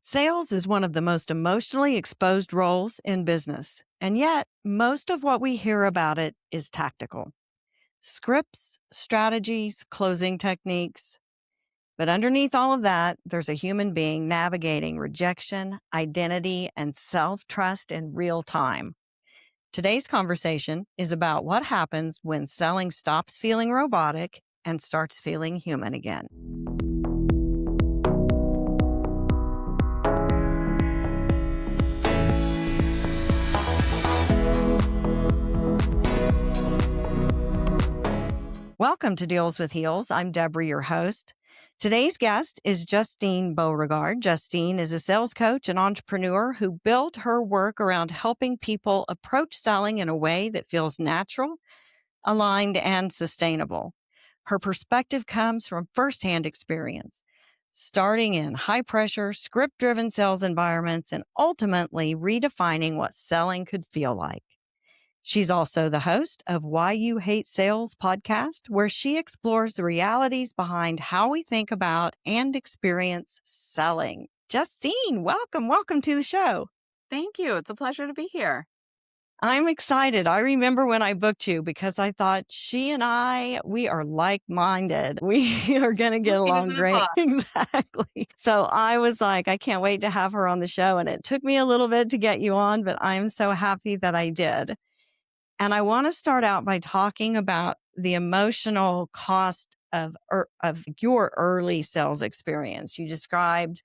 Sales is one of the most emotionally exposed roles in business, and yet most of what we hear about it is tactical. Scripts, strategies, closing techniques. But underneath all of that, there's a human being navigating rejection, identity, and self-trust in real time. Today's conversation is about what happens when selling stops feeling robotic and starts feeling human again. Welcome to Deals with Heels. I'm Debra, your host. Today's guest is Justine Beauregard. Justine is a sales coach and entrepreneur who built her work around helping people approach selling in a way that feels natural, aligned, and sustainable. Her perspective comes from firsthand experience, starting in high-pressure, script-driven sales environments and ultimately redefining what selling could feel like. She's also the host of Why You Hate Sales podcast, where she explores the realities behind how we think about and experience selling. Justine, welcome to the show. Thank you. It's a pleasure to be here. I'm excited. I remember when I booked you because I thought she and we are like-minded. We are going to get along great. Exactly. So I was like, I can't wait to have her on the show. And it took me a little bit to get you on, but I'm so happy that I did. And I want to start out by talking about the emotional cost of your early sales experience. You described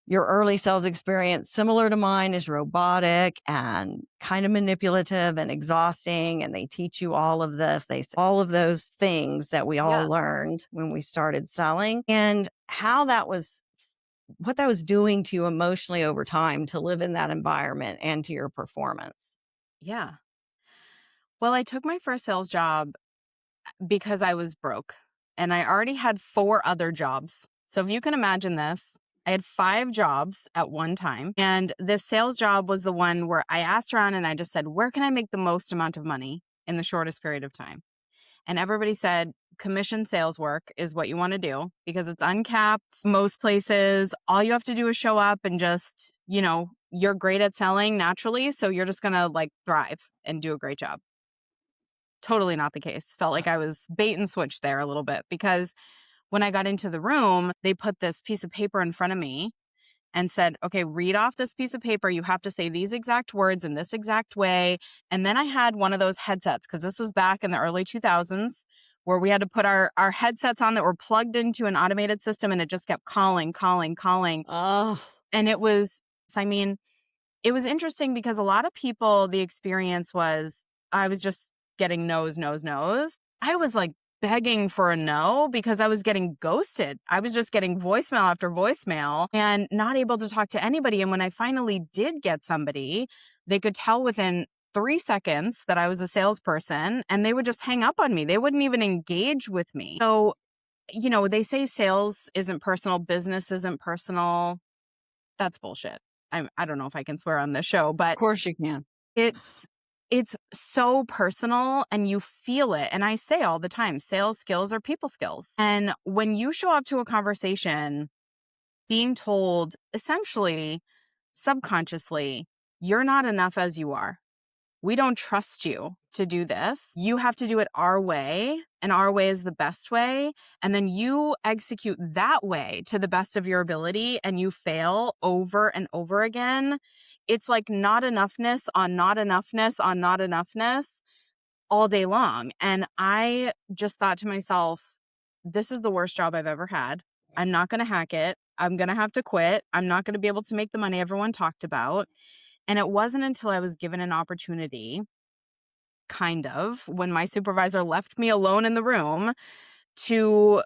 your early sales experience similar to mine is robotic and kind of manipulative and exhausting. And they teach you all of those things that we all learned when we started selling, and what that was doing to you emotionally over time to live in that environment and to your performance. Yeah. Well, I took my first sales job because I was broke and I already had 4 other jobs. So if you can imagine this, I had 5 jobs at one time. And this sales job was the one where I asked around and I just said, where can I make the most amount of money in the shortest period of time? And everybody said, commission sales work is what you want to do because it's uncapped. Most places, all you have to do is show up and just, you're great at selling naturally. So you're just going to thrive and do a great job. Totally not the case. Felt like I was bait and switch there a little bit because when I got into the room, they put this piece of paper in front of me and said, okay, read off this piece of paper. You have to say these exact words in this exact way. And then I had one of those headsets because this was back in the early 2000s where we had to put our headsets on that were plugged into an automated system and it just kept calling. Oh. And it was interesting because a lot of people, the experience was I was just getting no's. I was begging for a no because I was getting ghosted. I was just getting voicemail after voicemail and not able to talk to anybody. And when I finally did get somebody, they could tell within 3 seconds that I was a salesperson and they would just hang up on me. They wouldn't even engage with me. So, they say sales isn't personal, business isn't personal. That's bullshit. I don't know if I can swear on this show, but Of course you can. It's so personal and you feel it. And I say all the time, sales skills are people skills. And when you show up to a conversation being told essentially, subconsciously, you're not enough as you are. We don't trust you to do this. You have to do it our way, and our way is the best way. And then you execute that way to the best of your ability and you fail over and over again. It's like not enoughness on not enoughness on not enoughness all day long. And I just thought to myself, this is the worst job I've ever had. I'm not going to hack it. I'm going to have to quit. I'm not going to be able to make the money everyone talked about. And it wasn't until I was given an opportunity, when my supervisor left me alone in the room to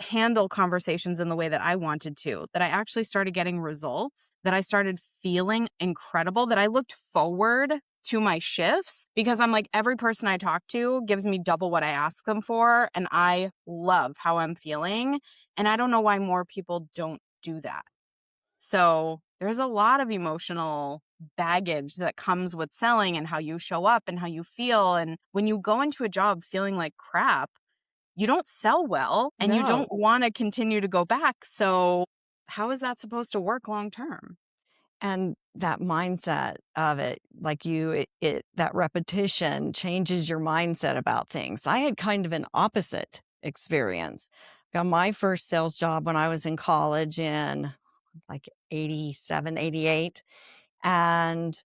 handle conversations in the way that I wanted to, that I actually started getting results, that I started feeling incredible, that I looked forward to my shifts because I'm like, every person I talk to gives me double what I ask them for. And I love how I'm feeling. And I don't know why more people don't do that. So there's a lot of emotional baggage that comes with selling and how you show up and how you feel. And when you go into a job feeling like crap, you don't sell well and you don't want to continue to go back. So how is that supposed to work long term? And that mindset of it, like that repetition changes your mindset about things. I had kind of an opposite experience. Got my first sales job when I was in college in like 87, 88. And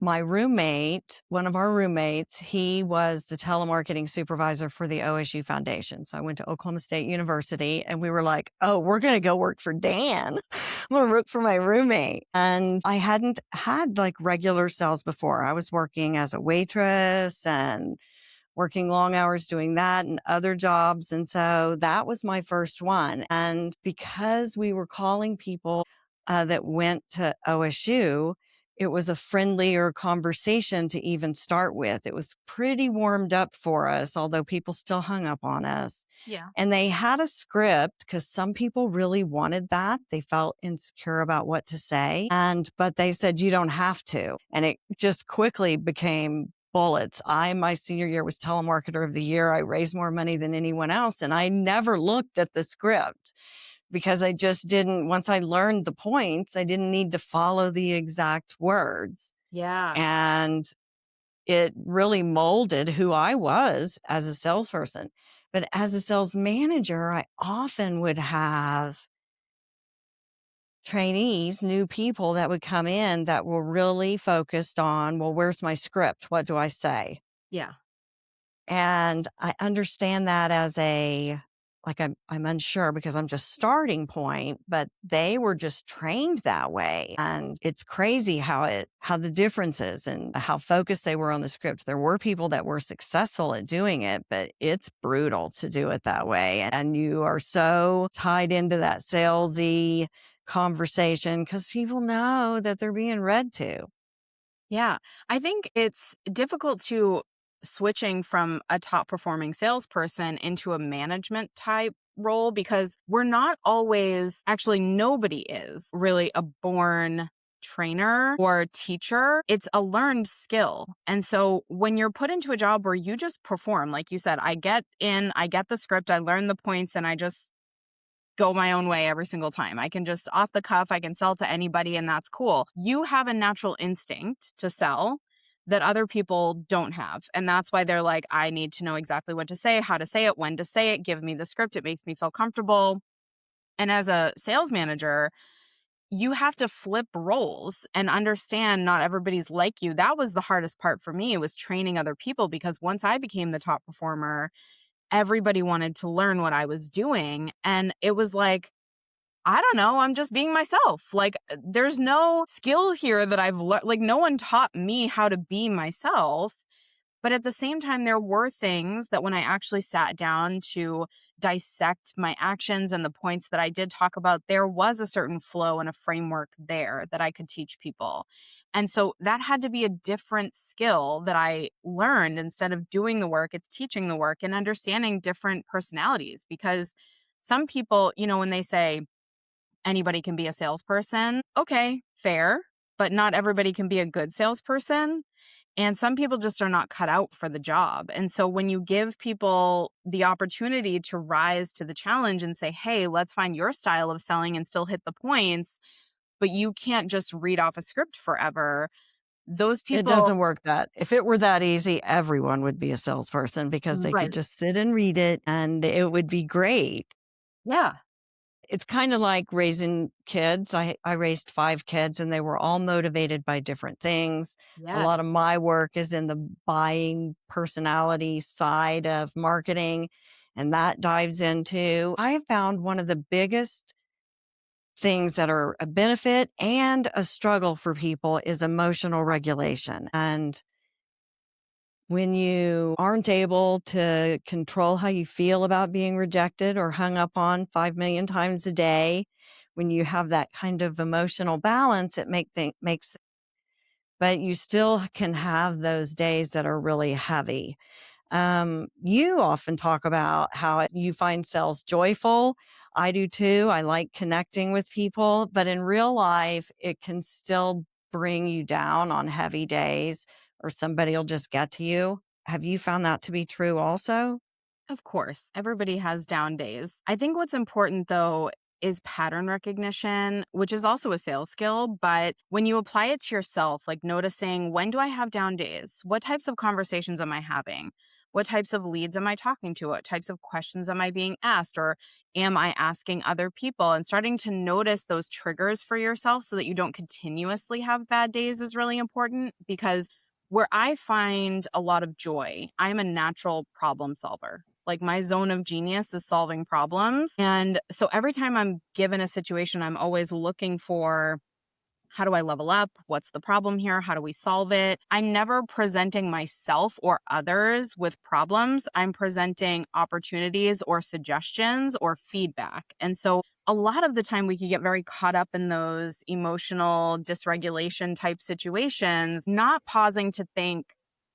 my roommate, one of our roommates, he was the telemarketing supervisor for the OSU Foundation. So I went to Oklahoma State University and we were like, oh, we're going to go work for Dan. I'm going to work for my roommate. And I hadn't had like regular sales before. I was working as a waitress and working long hours doing that and other jobs. And so that was my first one. And because we were calling people that went to OSU, it was a friendlier conversation to even start with. It was pretty warmed up for us, although people still hung up on us. Yeah. And they had a script because some people really wanted that. They felt insecure about what to say. But they said, you don't have to. And it just quickly became bullets. My senior year was telemarketer of the year. I raised more money than anyone else. And I never looked at the script because I just didn't, once I learned the points, I didn't need to follow the exact words. Yeah. And it really molded who I was as a salesperson. But as a sales manager, I often would have trainees, new people that would come in that were really focused on, well, where's my script? What do I say? Yeah. And I understand that as I'm unsure because I'm just starting point, but they were just trained that way. And it's crazy how the difference is and how focused they were on the script. There were people that were successful at doing it, but it's brutal to do it that way. And you are so tied into that salesy conversation because people know that they're being read to. Yeah. I think it's difficult to switching from a top performing salesperson into a management type role because we're not always, actually, nobody is really a born trainer or teacher. It's a learned skill. And so when you're put into a job where you just perform, like you said, I get in, I get the script, I learn the points, and I just go my own way every single time. I can just off the cuff, I can sell to anybody and that's cool. You have a natural instinct to sell that other people don't have. And that's why they're like, I need to know exactly what to say, how to say it, when to say it, give me the script. It makes me feel comfortable. And as a sales manager, you have to flip roles and understand not everybody's like you. That was the hardest part for me, was training other people, because once I became the top performer, everybody wanted to learn what I was doing. And it was like, I don't know, I'm just being myself. Like, there's no skill here that I've learned. Like, no one taught me how to be myself. But at the same time, there were things that when I actually sat down to dissect my actions and the points that I did talk about, there was a certain flow and a framework there that I could teach people. And so that had to be a different skill that I learned. Instead of doing the work, it's teaching the work and understanding different personalities. Because some people, when they say anybody can be a salesperson, okay, fair, but not everybody can be a good salesperson. And some people just are not cut out for the job. And so when you give people the opportunity to rise to the challenge and say, hey, let's find your style of selling and still hit the points, but you can't just read off a script forever. Those It people, doesn't work that. If it were that easy, everyone would be a salesperson because they could right. just sit and read it and it would be great. Yeah. It's kind of like raising kids. I raised 5 kids and they were all motivated by different things. A lot Yes. of my work is in the buying personality side of marketing, and that dives into, I have found one of the biggest things that are a benefit and a struggle for people is emotional regulation. And when you aren't able to control how you feel about being rejected or hung up on 5 million times a day, when you have that kind of emotional balance, it makes, but you still can have those days that are really heavy. You often talk about how you find sales joyful. I do too. I like connecting with people, but in real life, it can still bring you down on heavy days or somebody will just get to you. Have you found that to be true also? Of course, everybody has down days. I think what's important, though, is pattern recognition, which is also a sales skill. But when you apply it to yourself, like noticing, when do I have down days? What types of conversations am I having? What types of leads am I talking to? What types of questions am I being asked? Or am I asking other people? And starting to notice those triggers for yourself so that you don't continuously have bad days is really important, because where I find a lot of joy, I'm a natural problem solver. Like, my zone of genius is solving problems. And so every time I'm given a situation, I'm always looking for, how do I level up? What's the problem here? How do we solve it? I'm never presenting myself or others with problems. I'm presenting opportunities or suggestions or feedback. And so a lot of the time we can get very caught up in those emotional dysregulation type situations, not pausing to think,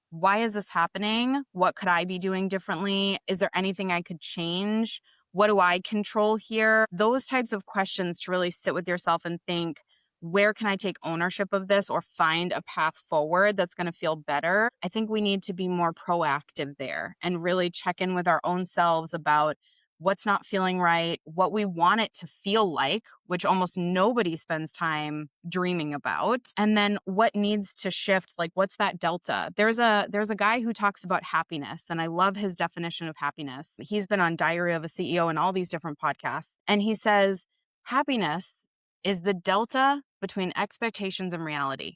why is this happening? What could I be doing differently? Is there anything I could change? What do I control here? Those types of questions, to really sit with yourself and think, where can I take ownership of this or find a path forward that's going to feel better? I think we need to be more proactive there and really check in with our own selves about what's not feeling right, what we want it to feel like, which almost nobody spends time dreaming about, and then what needs to shift, like what's that delta. There's a guy who talks about happiness, and I love his definition of happiness. He's been on Diary of a CEO and all these different podcasts, and he says happiness is the delta between expectations and reality.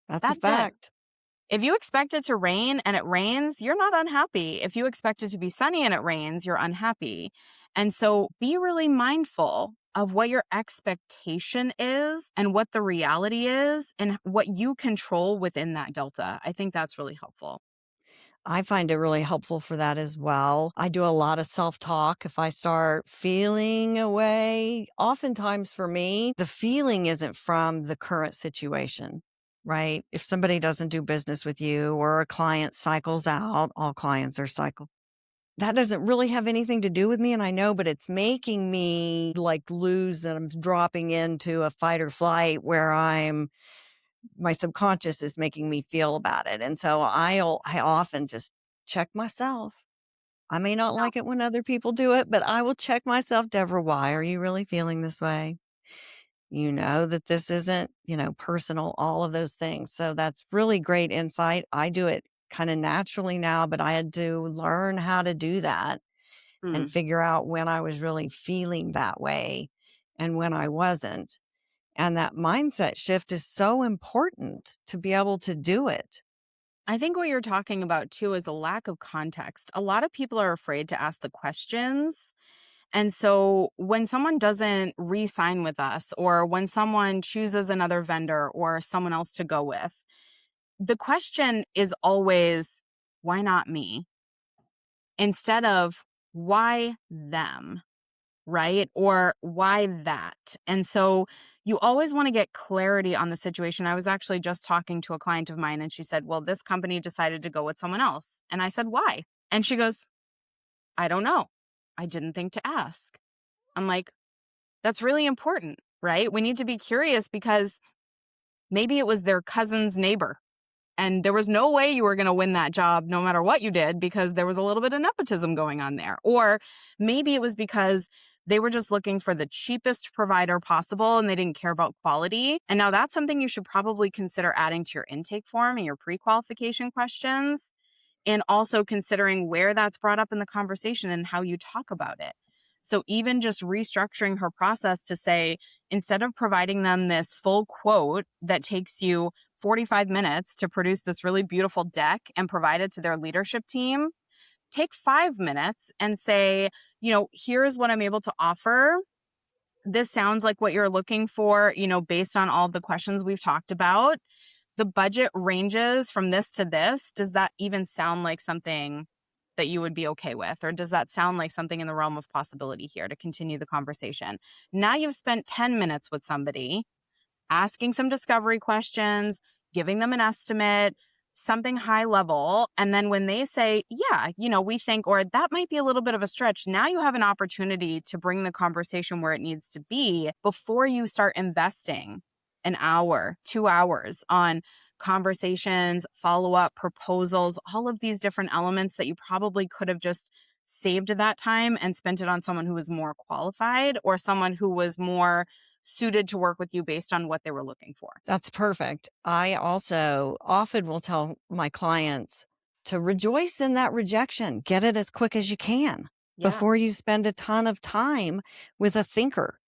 That's a That's it. fact. If you expect it to rain and it rains, you're not unhappy. If you expect it to be sunny and it rains, you're unhappy. And so be really mindful of what your expectation is and what the reality is and what you control within that delta. I think that's really helpful. I find it really helpful for that as well. I do a lot of self-talk. If I start feeling a way, oftentimes for me, the feeling isn't from the current situation, right? If somebody doesn't do business with you or a client cycles out, all clients are cycle. That doesn't really have anything to do with me, and I know, but it's making me like lose, and I'm dropping into a fight or flight where my subconscious is making me feel about it. And so I often just check myself. I may not like it when other people do it, but I will check myself. Debra, why are you really feeling this way? You know that this isn't, personal, all of those things. So that's really great insight. I do it kind of naturally now, but I had to learn how to do that and Hmm. figure out when I was really feeling that way and when I wasn't. And that mindset shift is so important to be able to do it. I think what you're talking about too is a lack of context. A lot of people are afraid to ask the questions. And so when someone doesn't re-sign with us, or when someone chooses another vendor or someone else to go with, the question is always, why not me? Instead of, why them? Right? Or why that? And so you always want to get clarity on the situation. I was actually just talking to a client of mine, and she said, well, this company decided to go with someone else. And I said, why? And she goes, I don't know. I didn't think to ask. I'm like, that's really important, right? We need to be curious, because maybe it was their cousin's neighbor and there was no way you were going to win that job no matter what you did, because there was a little bit of nepotism going on there. Or maybe it was because they were just looking for the cheapest provider possible and they didn't care about quality. And now that's something you should probably consider adding to your intake form and your pre-qualification questions, and also considering where that's brought up in the conversation and how you talk about it. So even just restructuring her process to say, instead of providing them this full quote that takes you 45 minutes to produce this really beautiful deck and provide it to their leadership team, take 5 minutes and say, here's what I'm able to offer. This sounds like what you're looking for, based on all of the questions we've talked about. The budget ranges from this to this. Does that even sound like something that you would be okay with? Or does that sound like something in the realm of possibility here, to continue the conversation? Now you've spent 10 minutes with somebody, asking some discovery questions, giving them an estimate, something high level. And then when they say, yeah, we think, or that might be a little bit of a stretch, now you have an opportunity to bring the conversation where it needs to be before you start investing an hour, 2 hours on conversations, follow-up proposals, all of these different elements that you probably could have just saved that time and spent it on someone who was more qualified or someone who was more suited to work with you based on what they were looking for. That's perfect. I also often will tell my clients to rejoice in that rejection. Get it as quick as you can Yeah. before you spend a ton of time with a thinker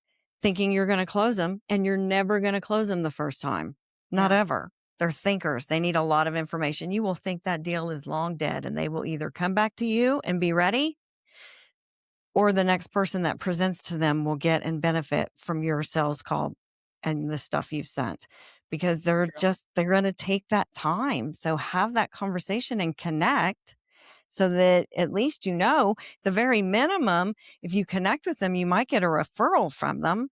thinking you're going to close them, and you're never going to close them the first time. Not Yeah. ever. They're thinkers. They need a lot of information. You will think that deal is long dead, and they will either come back to you and be ready, or the next person that presents to them will get and benefit from your sales call and the stuff you've sent, because So true. they're going to take that time. So have that conversation and connect, so that at least, the very minimum, if you connect with them, you might get a referral from them.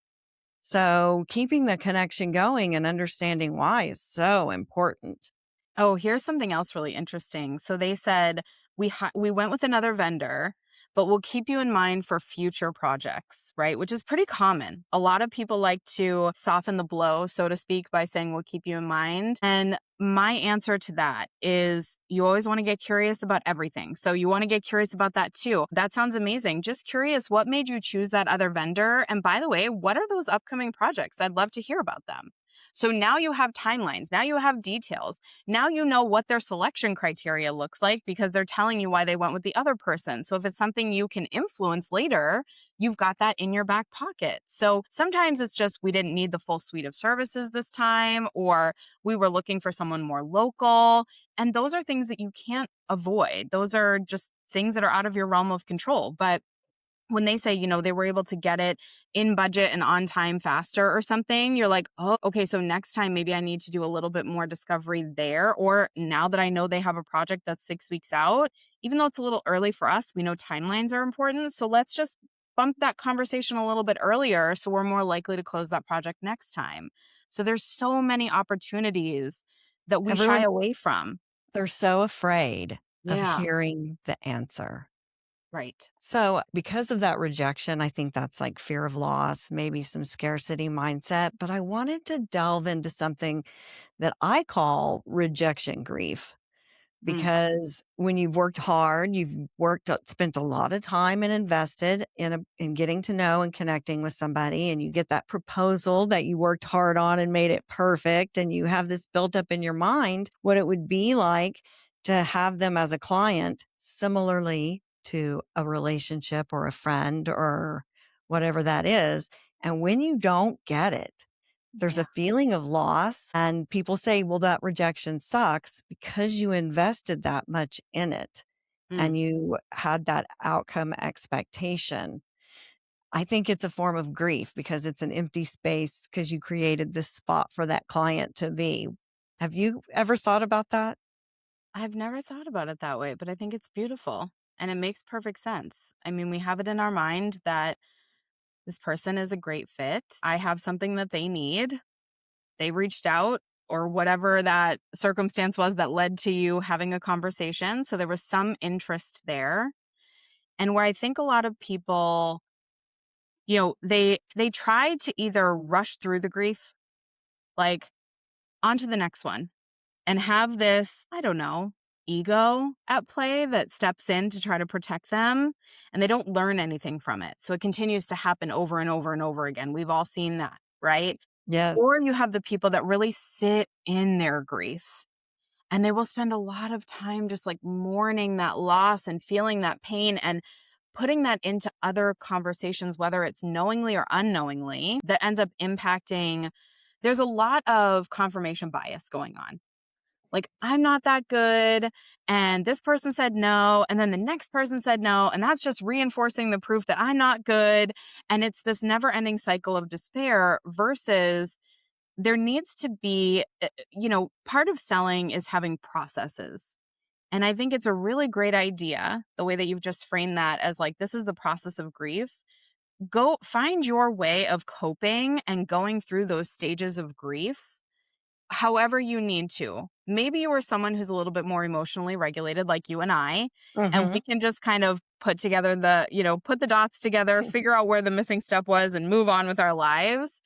So keeping the connection going and understanding why is so important. Oh, here's something else really interesting. So they said we went with another vendor, but we'll keep you in mind for future projects, right? Which is pretty common. A lot of people like to soften the blow, so to speak, by saying we'll keep you in mind. And my answer to that is you always want to get curious about everything. So you want to get curious about that too. That sounds amazing. Just curious, what made you choose that other vendor? And by the way, what are those upcoming projects? I'd love to hear about them. So now you have timelines. Now you have details. Now you know what their selection criteria looks like because they're telling you why they went with the other person. So if it's something you can influence later, you've got that in your back pocket. So sometimes it's just we didn't need the full suite of services this time, or we were looking for someone more local. And those are things that you can't avoid. Those are just things that are out of your realm of control. But when they say, they were able to get it in budget and on time faster or something, you're like, oh, okay, so next time maybe I need to do a little bit more discovery there. Or now that I know they have a project that's 6 weeks out, even though it's a little early for us, we know timelines are important. So let's just bump that conversation a little bit earlier so we're more likely to close that project next time. So there's so many opportunities that we shy Everyone, away from. they're so afraid of Yeah, hearing the answer. right. So, because of that rejection, I think that's like fear of loss, maybe some scarcity mindset. But I wanted to delve into something that I call rejection grief. Mm, Because when you've worked hard, spent a lot of time and invested in getting to know and connecting with somebody, and you get that proposal that you worked hard on and made it perfect, and you have this built up in your mind what it would be like to have them as a client, similarly to a relationship or a friend or whatever that is. And when you don't get it, there's yeah. a feeling of loss, and people say, well, that rejection sucks because you invested that much in it Mm. and you had that outcome expectation. I think it's a form of grief because it's an empty space because you created this spot for that client to be. Have you ever thought about that? I've never thought about it that way, but I think it's beautiful and it makes perfect sense. I mean, we have it in our mind that this person is a great fit. I have something that they need. They reached out or whatever that circumstance was that led to you having a conversation. So there was some interest there. And where I think a lot of people, they try to either rush through the grief, like on to the next one, and have this, I don't know, ego at play that steps in to try to protect them, and they don't learn anything from it. So it continues to happen over and over and over again. We've all seen that, right? Yes. Or you have the people that really sit in their grief and they will spend a lot of time just like mourning that loss and feeling that pain and putting that into other conversations, whether it's knowingly or unknowingly, that ends up impacting. There's a lot of confirmation bias going on. Like, I'm not that good. And this person said no. And then the next person said no. And that's just reinforcing the proof that I'm not good. And it's this never ending cycle of despair versus there needs to be, part of selling is having processes. And I think it's a really great idea, the way that you've just framed that as like, this is the process of grief. Go find your way of coping and going through those stages of grief however you need to. Maybe you are someone who's a little bit more emotionally regulated like you and I, and we Hmm. can just kind of put together put the dots together, figure out where the missing step was and move on with our lives.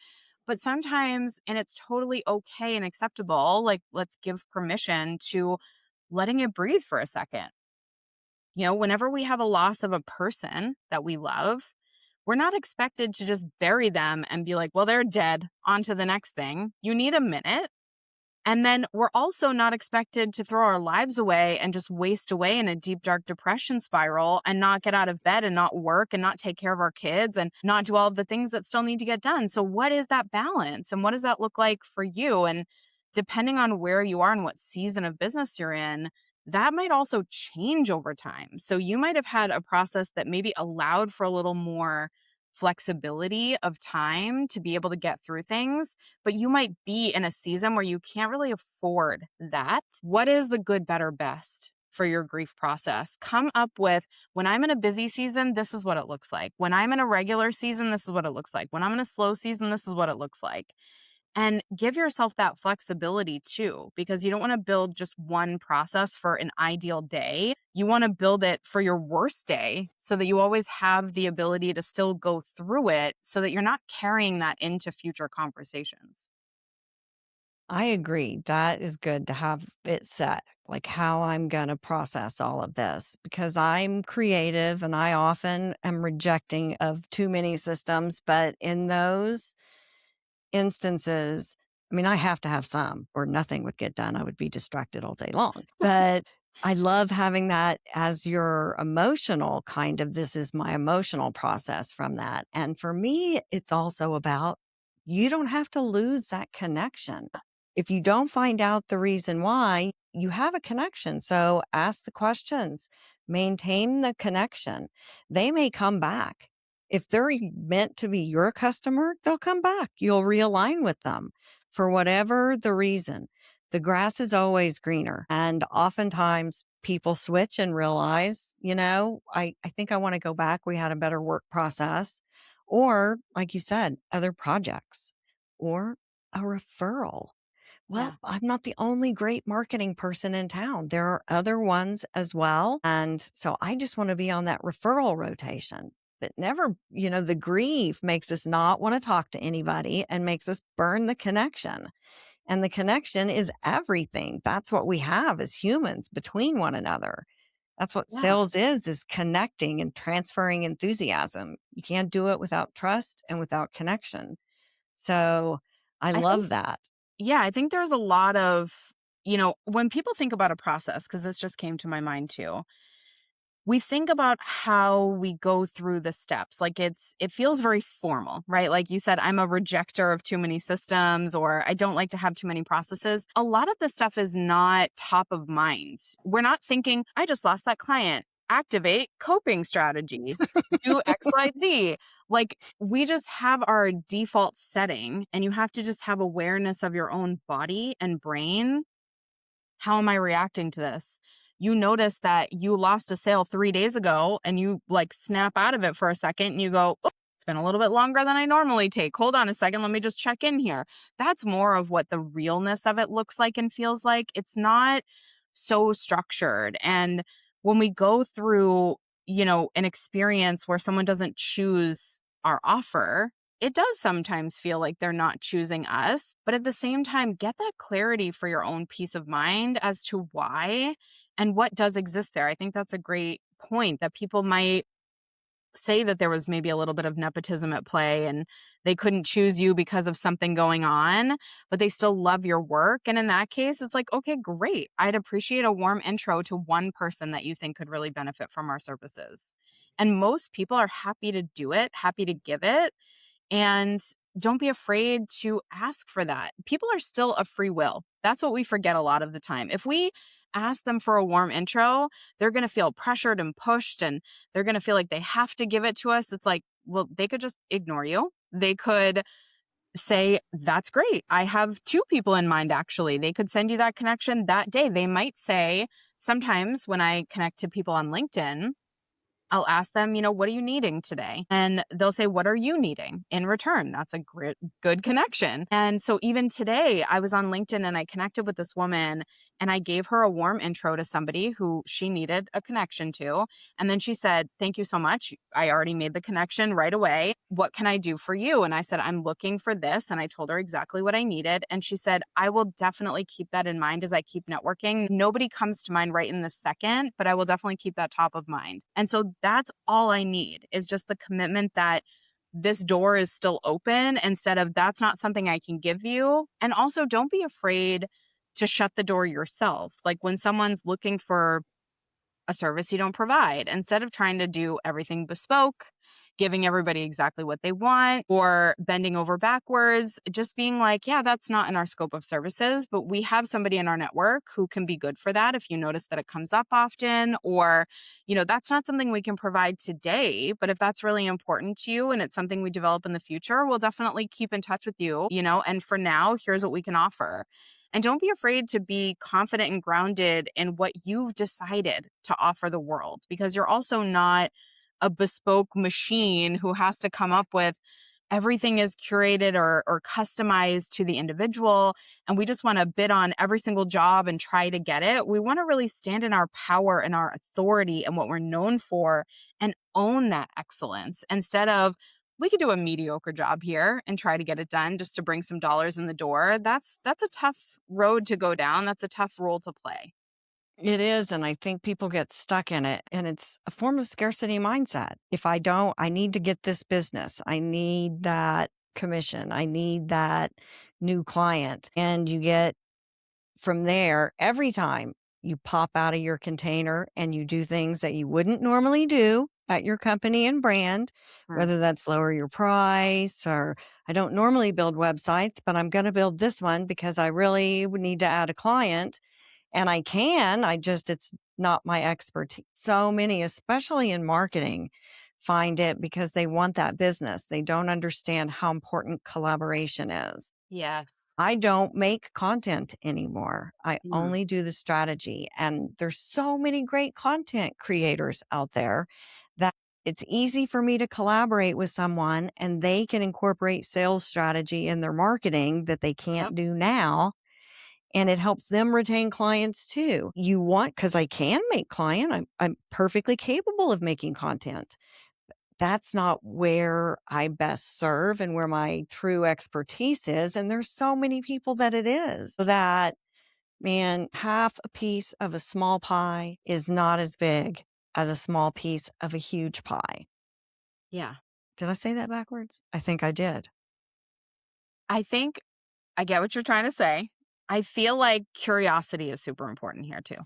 But sometimes, and it's totally okay and acceptable, like let's give permission to letting it breathe for a second. Whenever we have a loss of a person that we love, we're not expected to just bury them and be like, well, they're dead, on to the next thing. You need a minute. And then we're also not expected to throw our lives away and just waste away in a deep, dark depression spiral and not get out of bed and not work and not take care of our kids and not do all of the things that still need to get done. So, what is that balance and what does that look like for you? And depending on where you are and what season of business you're in, that might also change over time. So, you might have had a process that maybe allowed for a little more flexibility of time to be able to get through things, but you might be in a season where you can't really afford that. What is the good, better, best for your grief process? Come up with, when I'm in a busy season, this is what it looks like. When I'm in a regular season, this is what it looks like. When I'm in a slow season, this is what it looks like. And give yourself that flexibility too, because you don't want to build just one process for an ideal day. You want to build it for your worst day so that you always have the ability to still go through it so that you're not carrying that into future conversations. I agree. That is good to have it set, like how I'm going to process all of this because I'm creative and I often am rejecting of too many systems. But in those instances, I mean, I have to have some or nothing would get done. I would be distracted all day long. But I love having that as your emotional kind of this is my emotional process from that. And for me, it's also about you don't have to lose that connection. If you don't find out the reason why, you have a connection. So ask the questions, maintain the connection. They may come back. If they're meant to be your customer, they'll come back. You'll realign with them for whatever the reason. The grass is always greener. And oftentimes people switch and realize, I think I want to go back. We had a better work process. Or, like you said, other projects or a referral. Well, Yeah. I'm not the only great marketing person in town. There are other ones as well. And so I just want to be on that referral rotation. But never, the grief makes us not want to talk to anybody and makes us burn the connection. And the connection is everything. That's what we have as humans between one another. That's what Yeah. sales is connecting and transferring enthusiasm. You can't do it without trust and without connection. So I I think, love that. yeah, I think there's a lot of, when people think about a process, because this just came to my mind too, we think about how we go through the steps. Like it feels very formal, right? Like you said, I'm a rejecter of too many systems, or I don't like to have too many processes. A lot of the stuff is not top of mind. We're not thinking, I just lost that client. Activate coping strategy. Do XYZ. Like we just have our default setting, and you have to just have awareness of your own body and brain. How am I reacting to this? You notice that you lost a sale 3 days ago and you like snap out of it for a second and you go, "Oh, it's been a little bit longer than I normally take. Hold on a second. Let me just check in here." That's more of what the realness of it looks like and feels like. It's not so structured. And when we go through, an experience where someone doesn't choose our offer, it does sometimes feel like they're not choosing us, but at the same time, get that clarity for your own peace of mind as to why and what does exist there. I think that's a great point that people might say that there was maybe a little bit of nepotism at play and they couldn't choose you because of something going on, but they still love your work. And in that case, it's like, okay, great. I'd appreciate a warm intro to one person that you think could really benefit from our services. And most people are happy to do it, happy to give it. And don't be afraid to ask for that. People are still a free will. That's what we forget a lot of the time. If we ask them for a warm intro, they're going to feel pressured and pushed and they're going to feel like they have to give it to us. It's like, well, they could just ignore you. They could say, that's great. I have 2 people in mind, actually. They could send you that connection that day. They might say, sometimes when I connect to people on LinkedIn, I'll ask them, what are you needing today? And they'll say, what are you needing in return? That's a great, good connection. And so even today, I was on LinkedIn and I connected with this woman and I gave her a warm intro to somebody who she needed a connection to. And then she said, thank you so much. I already made the connection right away. What can I do for you? And I said, I'm looking for this. And I told her exactly what I needed. And she said, I will definitely keep that in mind as I keep networking. Nobody comes to mind right in this second, but I will definitely keep that top of mind. And so that's all I need is just the commitment that this door is still open instead of that's not something I can give you. And also don't be afraid to shut the door yourself. Like when someone's looking for a service you don't provide, instead of trying to do everything bespoke, giving everybody exactly what they want, or bending over backwards, just being like, yeah, that's not in our scope of services, but we have somebody in our network who can be good for that if you notice that it comes up often, or, that's not something we can provide today, but if that's really important to you and it's something we develop in the future, we'll definitely keep in touch with you, and for now, here's what we can offer. And don't be afraid to be confident and grounded in what you've decided to offer the world, because you're also not a bespoke machine who has to come up with everything is curated or customized to the individual. And we just want to bid on every single job and try to get it. We want to really stand in our power and our authority and what we're known for and own that excellence instead of we could do a mediocre job here and try to get it done just to bring some dollars in the door. That's a tough road to go down. That's a tough role to play. It is, and I think people get stuck in it, and it's a form of scarcity mindset. If I don't, I need to get this business. I need that commission. I need that new client. And you get from there, every time you pop out of your container and you do things that you wouldn't normally do at your company and brand, Right. whether that's lower your price or I don't normally build websites, but I'm going to build this one because I really would need to add a client. And it's not my expertise. So many, especially in marketing, find it because they want that business. They don't understand how important collaboration is. Yes. I don't make content anymore. I Mm. only do the strategy. And there's so many great content creators out there that it's easy for me to collaborate with someone and they can incorporate sales strategy in their marketing that they Yep. can't do now, and it helps them retain clients too. Because I can make I'm perfectly capable of making content. That's not where I best serve and where my true expertise is. And there's so many people that it is. So that, man, half a piece of a small pie is not as big as a small piece of a huge pie. Yeah. Did I say that backwards? I think I did. I think I get what you're trying to say. I feel like curiosity is super important here too.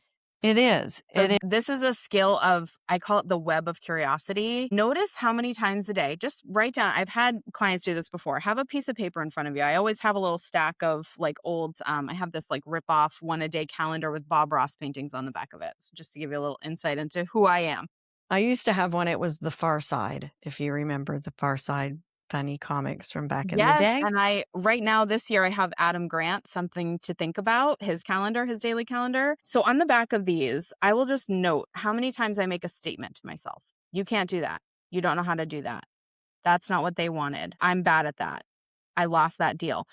It is. So this is a skill of, I call it the web of curiosity. Notice how many times a day, just write down. I've had clients do this before. Have a piece of paper in front of you. I always have a little stack of like old, I have this like rip off 1-a-day calendar with Bob Ross paintings on the back of it. So just to give you a little insight into who I am. I used to have one. It was The Far Side, if you remember The Far Side funny comics from back in the Yes, day. and right now this year I have Adam Grant, Something to Think About, his calendar, his daily calendar. So on the back of these, I will just note how many times I make a statement to myself. You can't do that. You don't know how to do that. That's not what they wanted. I'm bad at that. I lost that deal.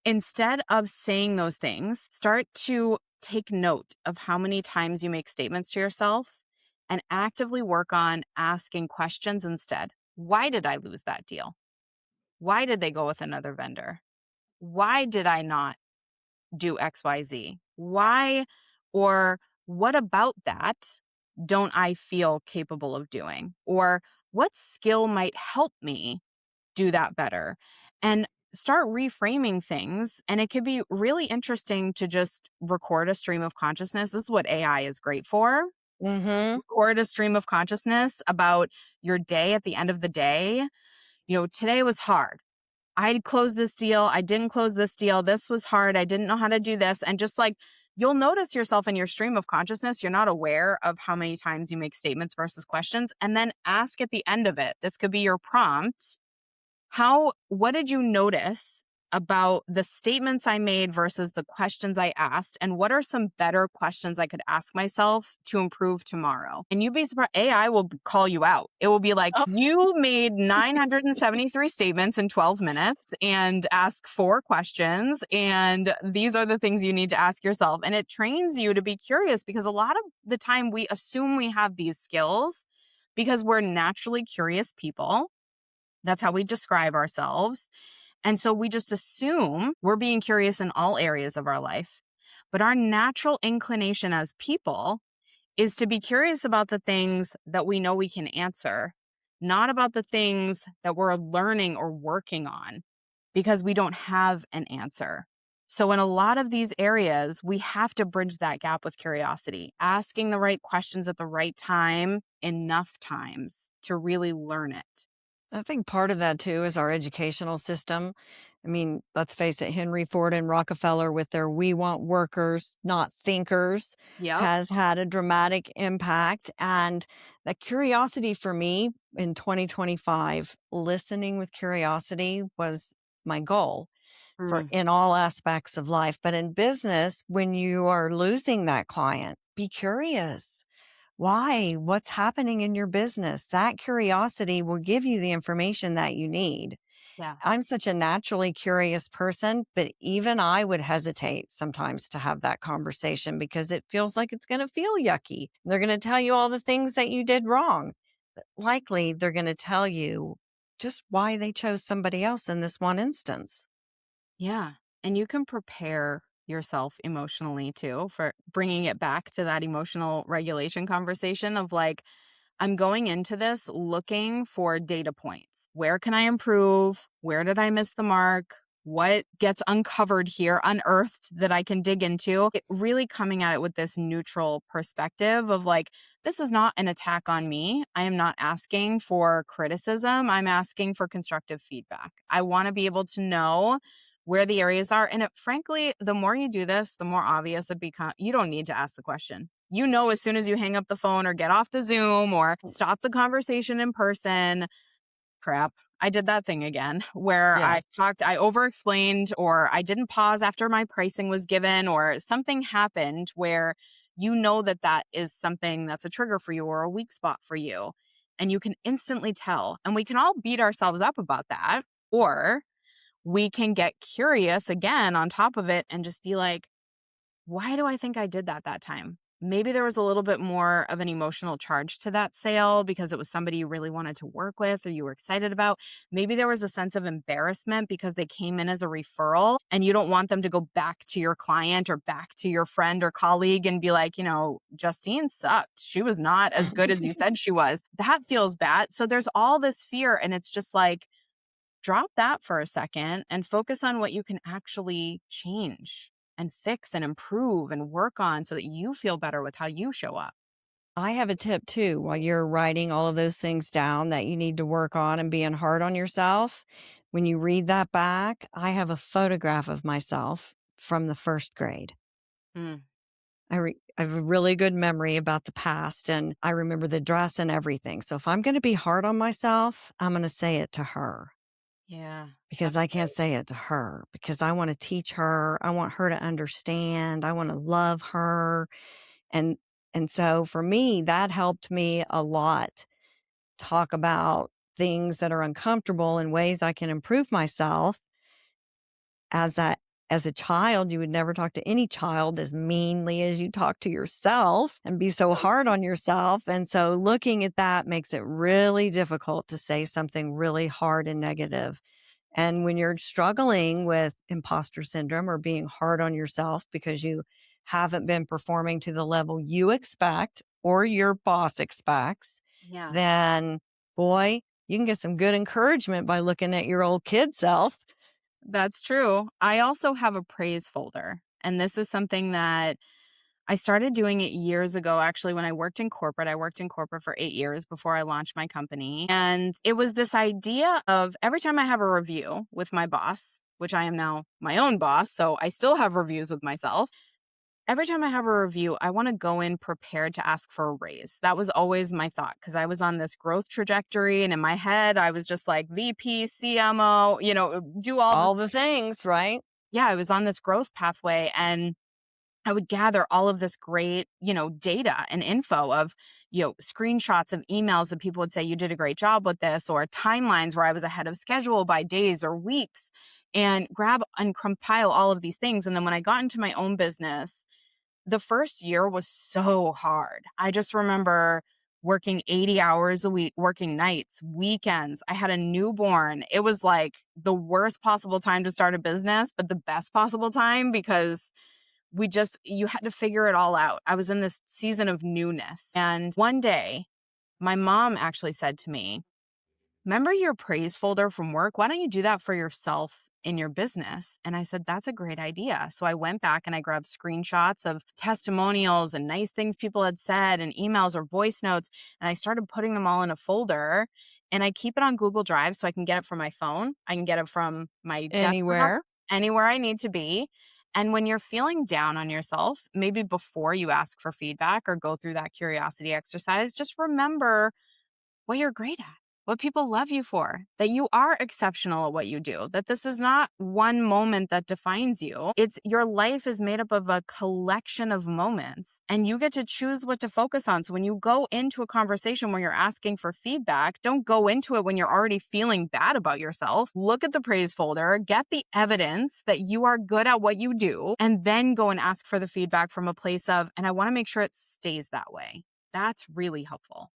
Instead of saying those things, start to take note of how many times you make statements to yourself and actively work on asking questions instead. Why did I lose that deal? Why did they go with another vendor? Why did I not do XYZ? Why or what about that don't I feel capable of doing? Or what skill might help me do that better? And start reframing things. And it could be really interesting to just record a stream of consciousness. This is what AI is great for. Mm-hmm. Record a stream of consciousness about your day at the end of the day. Today was hard. I closed this deal. I didn't close this deal. This was hard. I didn't know how to do this. And just like you'll notice yourself in your stream of consciousness, you're not aware of how many times you make statements versus questions. And then ask at the end of it. This could be your prompt. What did you notice about the statements I made versus the questions I asked, and what are some better questions I could ask myself to improve tomorrow. And you'd be surprised, AI will call you out. It will be like, Oh, you made 973 statements in 12 minutes and ask 4 questions. And these are the things you need to ask yourself. And it trains you to be curious, because a lot of the time we assume we have these skills because we're naturally curious people. That's how we describe ourselves. And so we just assume we're being curious in all areas of our life. But our natural inclination as people is to be curious about the things that we know we can answer, not about the things that we're learning or working on, because we don't have an answer. So, in a lot of these areas, we have to bridge that gap with curiosity, asking the right questions at the right time, enough times to really learn it. I think part of that too is our educational system. I mean, let's face it, Henry Ford and Rockefeller with their "we want workers, not thinkers" Yep. has had a dramatic impact. And the curiosity for me in 2025, listening with curiosity was my goal for Mm, in all aspects of life. But in business, when you are losing that client, be curious. Why? What's happening in your business? That curiosity will give you the information that you need. yeah. I'm such a naturally curious person, but even I would hesitate sometimes to have that conversation because it feels like it's going to feel yucky. They're going to tell you all the things that you did wrong. But likely, they're going to tell you just why they chose somebody else in this one instance. Yeah. And you can prepare yourself emotionally too, for bringing it back to that emotional regulation conversation of like, I'm going into this looking for data points. Where can I improve? Where did I miss the mark? What gets uncovered here, unearthed, that I can dig into? Really coming at it with this neutral perspective of like, this is not an attack on me. I am not asking for criticism. I'm asking for constructive feedback. I want to be able to know where the areas are. And frankly, the more you do this, the more obvious it becomes. You don't need to ask the question. You know, as soon as you hang up the phone or get off the Zoom or stop the conversation in person, crap, I did that thing again where Yes. I over explained, or I didn't pause after my pricing was given, or something happened where you know that that is something that's a trigger for you or a weak spot for you. And you can instantly tell. And we can all beat ourselves up about that. Or we can get curious again on top of it and just be like, why do I think I did that time? Maybe there was a little bit more of an emotional charge to that sale because it was somebody you really wanted to work with or you were excited about. Maybe there was a sense of embarrassment because they came in as a referral and you don't want them to go back to your client or back to your friend or colleague and be like, Justine sucked. She was not as good as you said she was. That feels bad. So there's all this fear, and it's just like, drop that for a second and focus on what you can actually change and fix and improve and work on so that you feel better with how you show up. I have a tip too while you're writing all of those things down that you need to work on and being hard on yourself. When you read that back, I have a photograph of myself from the first grade. Mm, I have a really good memory about the past and I remember the dress and everything. So if I'm going to be hard on myself, I'm going to say it to her yeah, because that's I can't great. say it to her because I want to teach her. I want her to understand. I want to love her. And and so for me, that helped me a lot talk about things that are uncomfortable and ways I can improve myself. As a child, you would never talk to any child as meanly as you talk to yourself and be so So hard true. on yourself. And so looking at that makes it really difficult to say something really hard and negative. And when you're struggling with imposter syndrome or being hard on yourself because you haven't been performing to the level you expect or your boss expects, Yeah, then boy, you can get some good encouragement by looking at your old kid self. that's true. I also have a praise folder. And this is something that I started doing it years ago, actually, when I worked in corporate. I worked in corporate for 8 years before I launched my company. And it was this idea of every time I have a review with my boss, which I am now my own boss, so I still have reviews with myself. every time I have a review, I want to go in prepared to ask for a raise. That was always my thought because I was on this growth trajectory. And in my head, I was just like VP, CMO, do all the, All the things, right? yeah, I was on this growth pathway. And I would gather all of this great, data and info of, screenshots of emails that people would say, you did a great job with this, or timelines where I was ahead of schedule by days or weeks, and grab and compile all of these things. And then when I got into my own business, the first year was so hard. I just remember working 80 hours a week, working nights, weekends. I had a newborn. It was like the worst possible time to start a business, but the best possible time because you had to figure it all out. I was in this season of newness. And one day, my mom actually said to me, remember your praise folder from work? Why don't you do that for yourself in your business? And I said, that's a great idea. So I went back and I grabbed screenshots of testimonials and nice things people had said and emails or voice notes. And I started putting them all in a folder. And I keep it on Google Drive so I can get it from my phone. I can get it from my desktop, Anywhere. anywhere I need to be. And when you're feeling down on yourself, maybe before you ask for feedback or go through that curiosity exercise, just remember what you're great at, what people love you for, that you are exceptional at what you do, that this is not one moment that defines you. It's your life is made up of a collection of moments and you get to choose what to focus on. So when you go into a conversation where you're asking for feedback, don't go into it when you're already feeling bad about yourself. Look at the praise folder, get the evidence that you are good at what you do, and then go and ask for the feedback from a place of, and I want to make sure it stays that way. That's really helpful.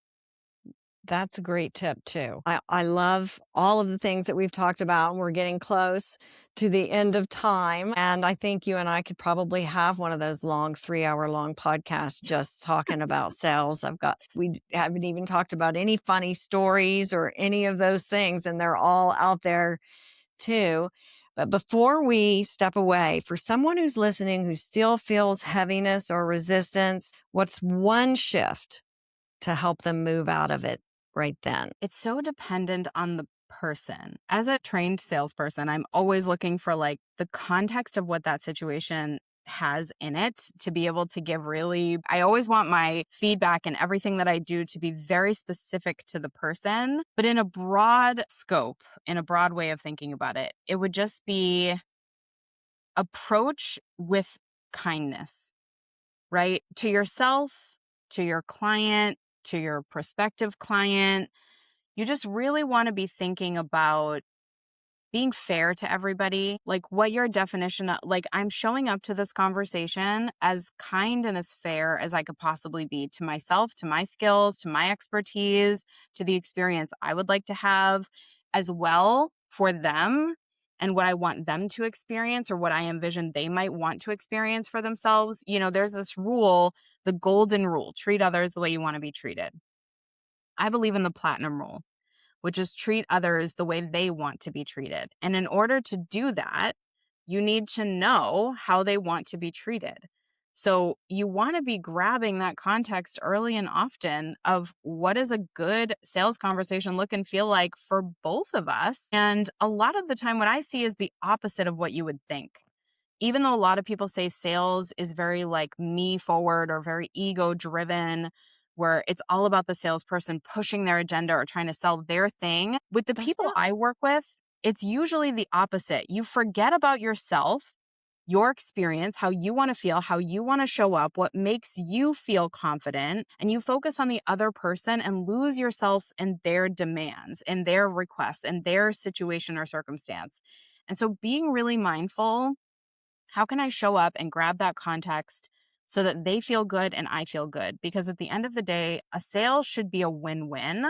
That's a great tip too. I love all of the things that we've talked about. We're getting close to the end of time. And I think you and I could probably have one of those long 3-hour long podcasts just talking about sales. We haven't even talked about any funny stories or any of those things. And they're all out there too. But before we step away, for someone who's listening who still feels heaviness or resistance, what's one shift to help them move out of it right then? It's so dependent on the person. As a trained salesperson, I'm always looking for like the context of what that situation has in it to be able to give I always want my feedback and everything that I do to be very specific to the person, but in a broad scope, in a broad way of thinking about it. It would just be approach with kindness, right? To yourself, to your client, to your prospective client. You just really want to be thinking about being fair to everybody, like what your definition of, like I'm showing up to this conversation as kind and as fair as I could possibly be to myself, to my skills, to my expertise, to the experience I would like to have as well for them and what I want them to experience or what I envision they might want to experience for themselves. There's this rule, the golden rule, treat others the way you want to be treated. I believe in the platinum rule, which is treat others the way they want to be treated. And in order to do that, you need to know how they want to be treated. So you want to be grabbing that context early and often of what does a good sales conversation look and feel like for both of us. And a lot of the time, what I see is the opposite of what you would think. Even though a lot of people say sales is very like me forward or very ego driven, where it's all about the salesperson pushing their agenda or trying to sell their thing. With the people I work with, it's usually the opposite. You forget about yourself, your experience, how you want to feel, how you want to show up, what makes you feel confident, and you focus on the other person and lose yourself in their demands and their requests and their situation or circumstance. And so being really mindful, how can I show up and grab that context so that they feel good and I feel good? Because at the end of the day, a sale should be a win-win.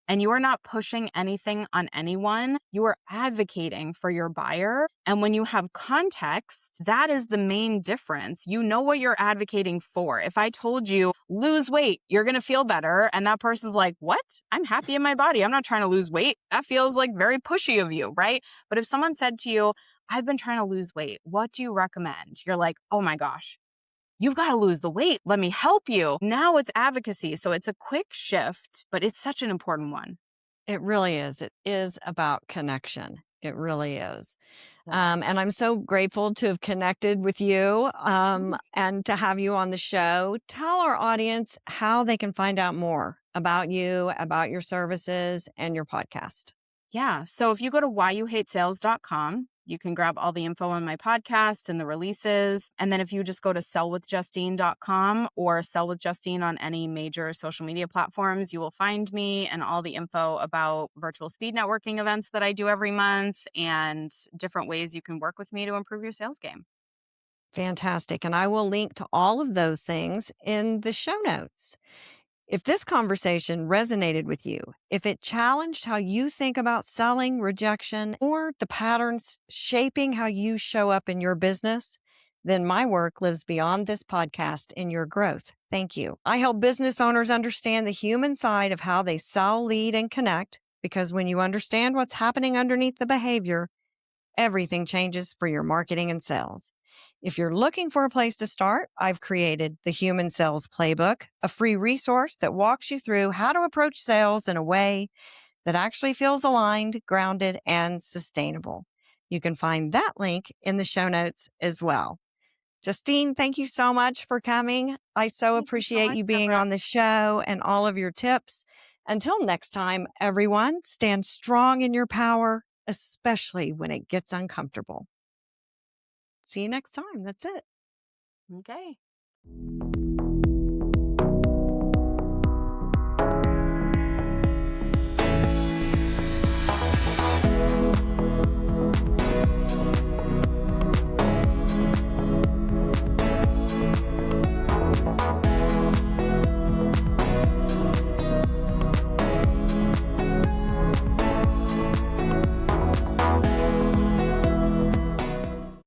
And you are not pushing anything on anyone. You are advocating for your buyer. And when you have context, that is the main difference. You know what you're advocating for. If I told you, lose weight, you're going to feel better. And that person's like, what? I'm happy in my body. I'm not trying to lose weight. That feels like very pushy of you, right? But if someone said to you, I've been trying to lose weight, what do you recommend? You're like, oh my gosh, you've got to lose the weight. Let me help you. Now it's advocacy. So it's a quick shift, but it's such an important one. It really is. It is about connection. It really is. Yeah. And I'm so grateful to have connected with you Same. and to have you on the show. Tell our audience how they can find out more about you, about your services, and your podcast. Yeah. So if you go to whyouhatesales.com, you can grab all the info on my podcast and the releases. And then if you just go to sellwithjustine.com or Sell with Justine on any major social media platforms, you will find me and all the info about virtual speed networking events that I do every month and different ways you can work with me to improve your sales game. Fantastic. And I will link to all of those things in the show notes. If this conversation resonated with you, if it challenged how you think about selling, rejection, or the patterns shaping how you show up in your business, then my work lives beyond this podcast in your growth. Thank you. I help business owners understand the human side of how they sell, lead, and connect, because when you understand what's happening underneath the behavior, everything changes for your marketing and sales. If you're looking for a place to start, I've created the Human Sales Playbook, a free resource that walks you through how to approach sales in a way that actually feels aligned, grounded, and sustainable. You can find that link in the show notes as well. Justine, thank you so much for coming. I so Thank you so appreciate much, you being Debra. on the show and all of your tips. Until next time, everyone, stand strong in your power, especially when it gets uncomfortable. See you next time. That's it. Okay.